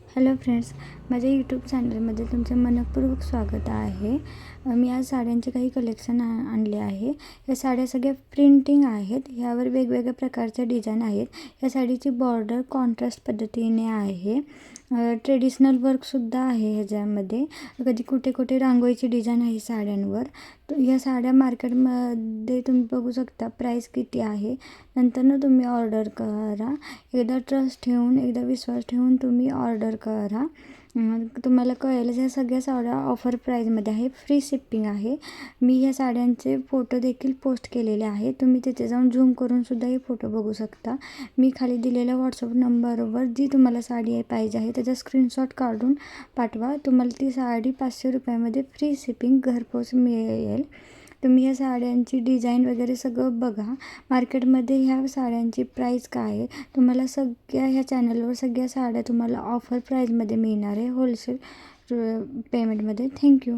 Hello friends, माझ्या YouTube चॅनलमध्ये तुमचं मनःपूर्वक स्वागत आहे. मी आज साड्यांचे काही कलेक्शन आणले आहे. या साड्या सगळ्या प्रिंटिंग आहेत. ह्यावर वेगवेगळ्या प्रकारच्या डिझाईन आहेत. या साडीची बॉर्डर कॉन्ट्रास्ट पद्धतीने आहे. ट्रेडिशनल वर्कसुद्धा आहे ह्याच्यामध्ये. कधी कुठे कुठे रांगोळीची डिझाईन आहे साड्यांवर. या साड्या मार्केटमध्ये तुम्ही बघू शकता प्राईस किती आहे. नंतर तुम्ही ऑर्डर करा. एकदा ट्रस्ट ठेवून, एकदा विश्वास ठेवून तुम्ही ऑर्डर करा. तुम्हाला कळेल. ह्या सगळ्या साड्या ऑफर प्राईजमध्ये आहे. फ्री शिपिंग आहे. मी ह्या साड्यांचे फोटो देखील पोस्ट केलेले आहे. तुम्ही तिथे जाऊन झूम करून सुद्धा हे फोटो बघू शकता. मी खाली दिलेल्या व्हॉट्सअप नंबरवर जी तुम्हाला साडी पाहिजे आहे त्याचा स्क्रीनशॉट काढून पाठवा. तुम्हाला ती साडी 500 रुपयामध्ये फ्री शिपिंग घरपोच मिळेल. तुम्ही ह्या साड्यांची डिझाईन वगैरे सगळं बघा. मार्केटमध्ये ह्या साड्यांची प्राईस काय आहे. तुम्हाला सगळ्या ह्या चॅनलवर सगळ्या साड्या तुम्हाला ऑफर प्राईजमध्ये मिळणार आहे, होलसेल पेमेंटमध्ये. थँक्यू.